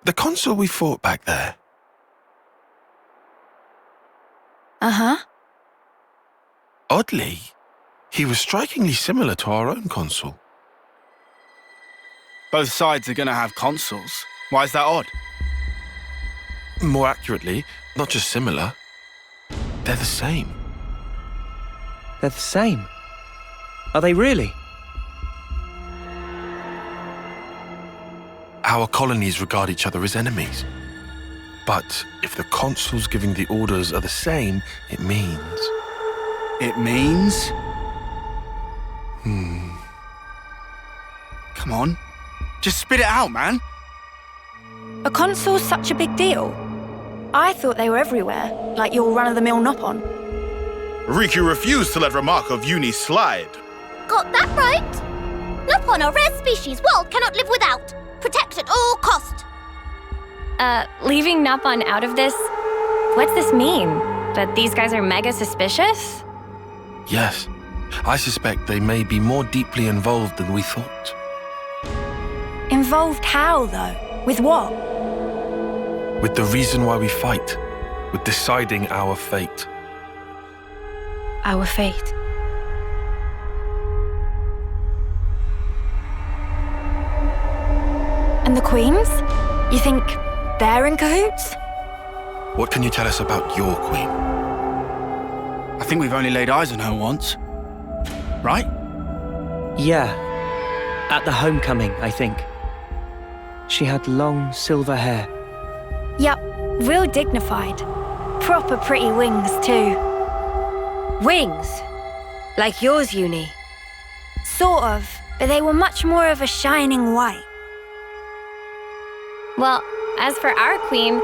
The consul we fought back there. Uh-huh. Oddly, he was strikingly similar to our own consul. Both sides are going to have consuls. Why is that odd? More accurately, not just similar. They're the same. They're the same? Are they really? Our colonies regard each other as enemies. But if the consuls giving the orders are the same, it means... It means? Come on. Just spit it out, man. Are consuls such a big deal? I thought they were everywhere, like your run-of-the-mill Nopon. Riki refused to let remark of uni slide. Got that right? Nopon, a rare species world cannot live without. Protect at all cost. Leaving Nopon out of this, what's this mean? That these guys are mega suspicious? Yes, I suspect they may be more deeply involved than we thought. Involved how, though? With what? With the reason why we fight, with deciding our fate. Our fate. And the queens? You think they're in cahoots? What can you tell us about your queen? I think we've only laid eyes on her once. Right? Yeah. At the homecoming, I think. She had long silver hair. Yup, real dignified. Proper pretty wings, too. Wings? Like yours, Uni? Sort of, but they were much more of a shining white. Well, as for our queen,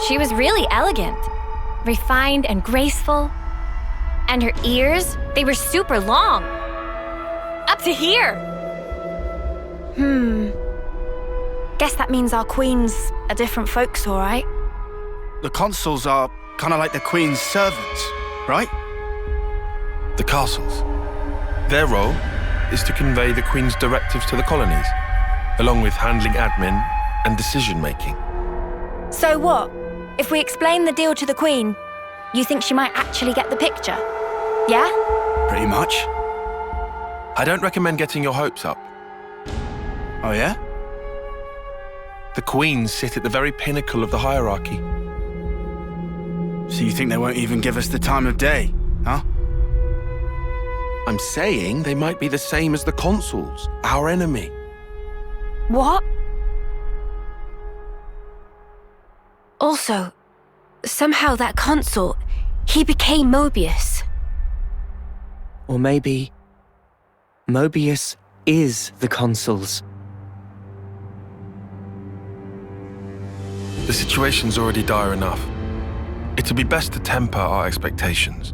she was really elegant, refined and graceful. And her ears, they were super long. Up to here. Guess that means our queens are different folks, all right? The consuls are kind of like the queen's servants, right? The castles. Their role is to convey the queen's directives to the colonies, along with handling admin and decision-making. So what? If we explain the deal to the queen, you think she might actually get the picture? Yeah? Pretty much. I don't recommend getting your hopes up. Oh, yeah? The queens sit at the very pinnacle of the hierarchy. So you think they won't even give us the time of day, huh? I'm saying they might be the same as the consuls, our enemy. What? Also, somehow that consul, he became Mobius. Or maybe Mobius is the consuls. The situation's already dire enough. It'd be best to temper our expectations.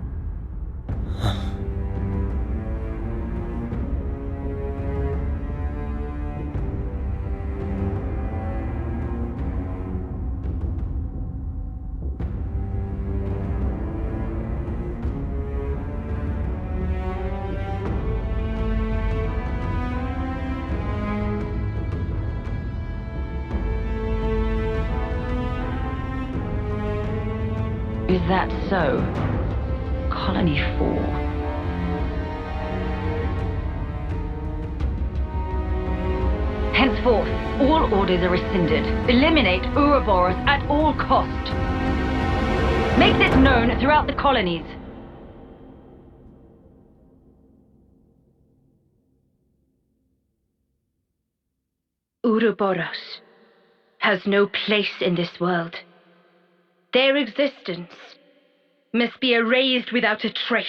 Is that so? Colony 4. Henceforth, all orders are rescinded. Eliminate Ouroboros at all cost. Make this known throughout the colonies. Ouroboros has no place in this world. Their existence must be erased without a trace.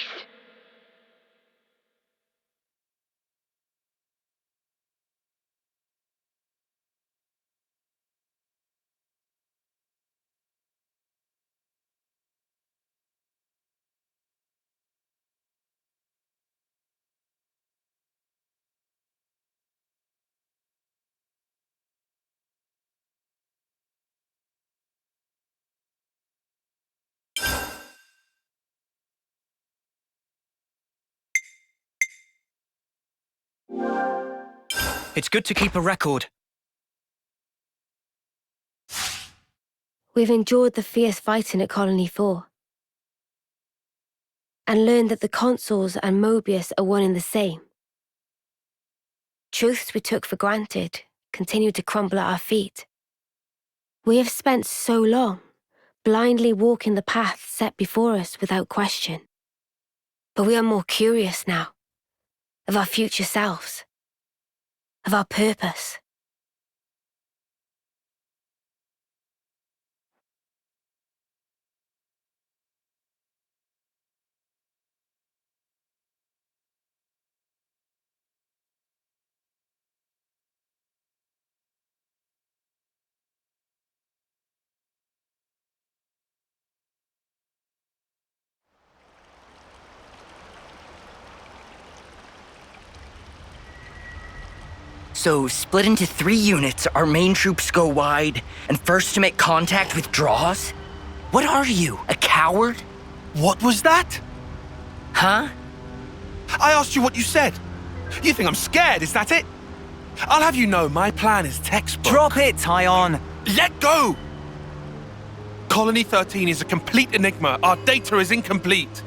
It's good to keep a record. We've endured the fierce fighting at Colony 4 and learned that the Consuls and Mobius are one and the same. Truths we took for granted continue to crumble at our feet. We have spent so long blindly walking the path set before us without question. But we are more curious now, of our future selves, of our purpose. So, split into 3 units, our main troops go wide, and first to make contact withdraws? What are you, a coward? What was that? Huh? I asked you what you said. You think I'm scared, is that it? I'll have you know my plan is textbook. Drop it, Tyon! Let go! Colony 13 is a complete enigma. Our data is incomplete.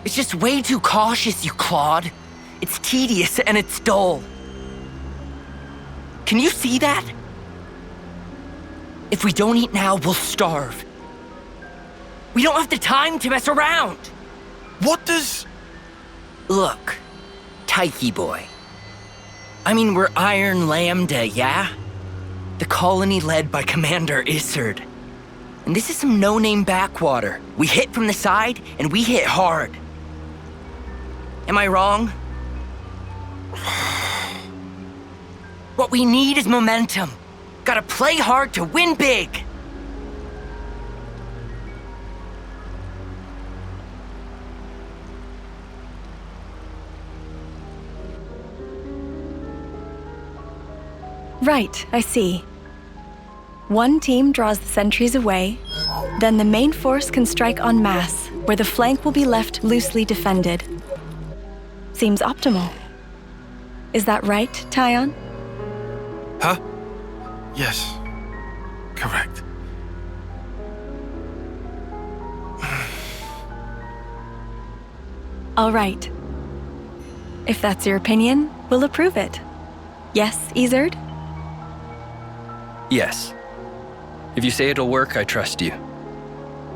It's just way too cautious, you clod. It's tedious and it's dull. Can you see that? If we don't eat now, we'll starve. We don't have the time to mess around. What does... Look, Tyche boy. I mean, we're Iron Lambda, yeah? The colony led by Commander Isard. And this is some no-name backwater. We hit from the side, and we hit hard. Am I wrong? What we need is momentum. Gotta play hard to win big. Right, I see. One team draws the sentries away, then the main force can strike en masse, where the flank will be left loosely defended. Seems optimal. Is that right, Tyon? Huh? Yes. Correct. All right. If that's your opinion, we'll approve it. Yes, Isard? Yes. If you say it'll work, I trust you.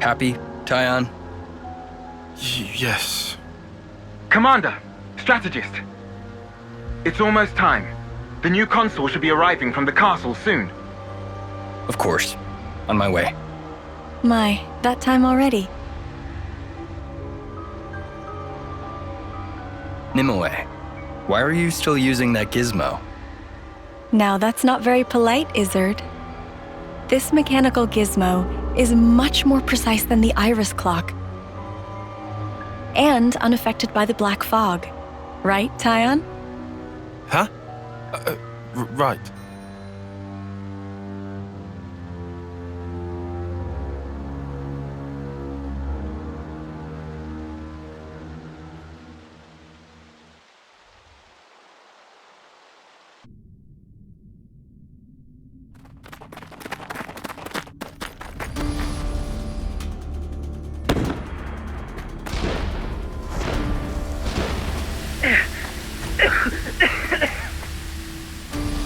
Happy, Tyon? Yes. Commander, strategist. It's almost time. The new consul should be arriving from the castle soon. Of course. On my way. My, that time already. Nimue, why are you still using that gizmo? Now that's not very polite, Isard. This mechanical gizmo is much more precise than the iris clock. And unaffected by the black fog. Right, Tyon? Huh? Right.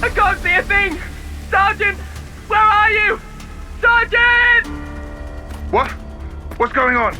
I can't see a thing! Sergeant! Where are you? Sergeant! What? What's going on?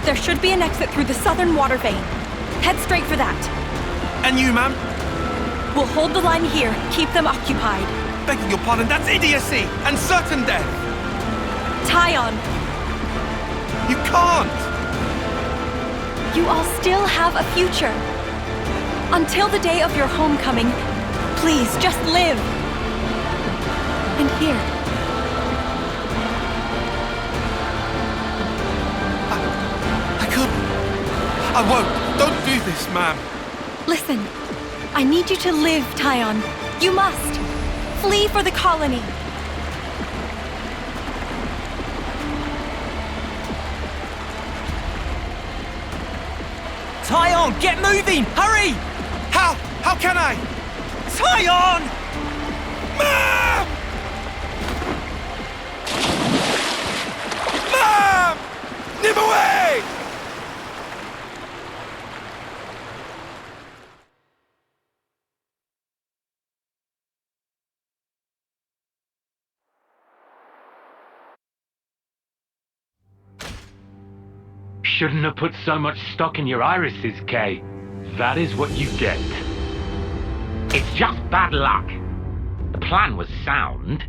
There should be an exit through the southern water vein. Head straight for that. And you, ma'am? We'll hold the line here. Keep them occupied. Begging your pardon, that's idiocy and certain death. Tyon, You can't. you all still have a future. Until the day of your homecoming, please just live. And here. I couldn't. I won't. Don't do this, ma'am. Listen, I need you to live, Tyon. You must. Flee for the colony. Tyon, get moving! Hurry! How? How can I? Tyon! Ma'am! Ma'am! Nimue! Shouldn't have put so much stock in your irises, Kay. That is what you get. It's just bad luck. The plan was sound.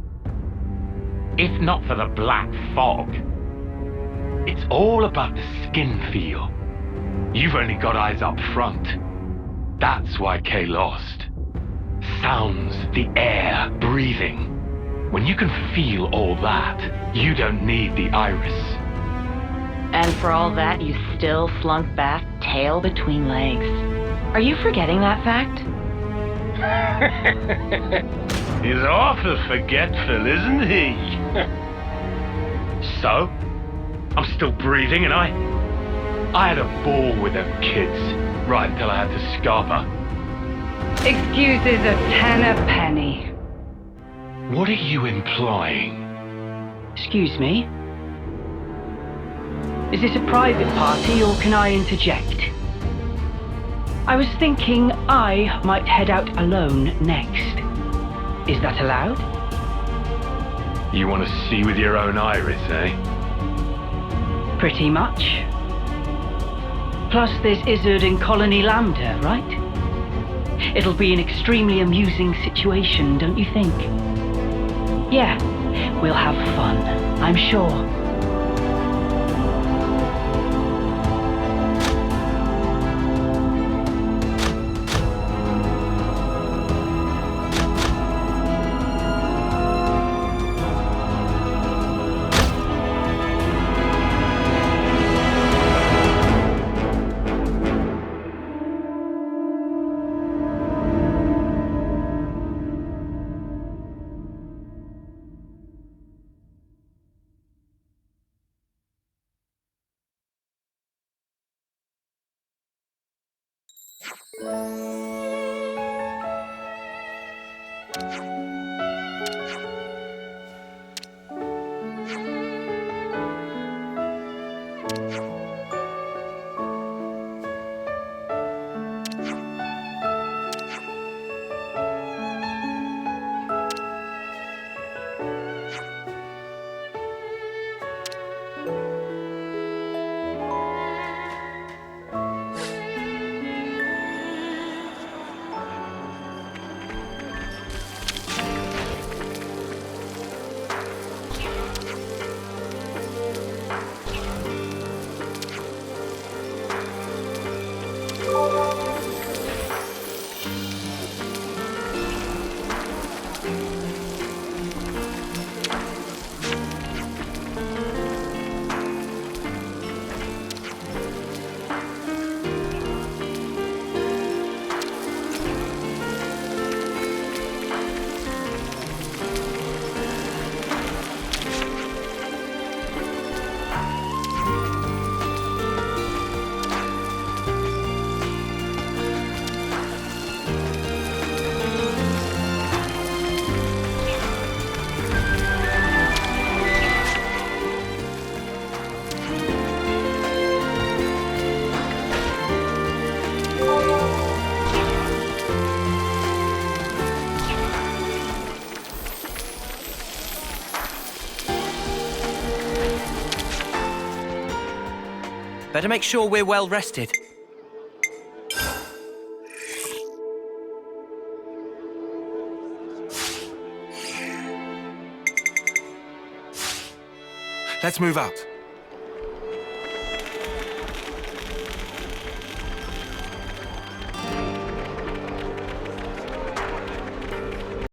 If not for the black fog. It's all about the skin feel. You've only got eyes up front. That's why Kay lost. Sounds, the air, breathing. When you can feel all that, you don't need the iris. And for all that, you still slunk back, tail between legs. Are you forgetting that fact? He's awful forgetful, isn't he? So, I'm still breathing, and I had a ball with them kids, right until I had to scarper. Excuses a tenpenny. What are you implying? Excuse me? Is this a private party, or can I interject? I was thinking I might head out alone next. Is that allowed? You want to see with your own iris, eh? Pretty much. Plus there's Izzard and Colony Lambda, right? It'll be an extremely amusing situation, don't you think? Yeah, we'll have fun, I'm sure. Better make sure we're well rested. Let's move out.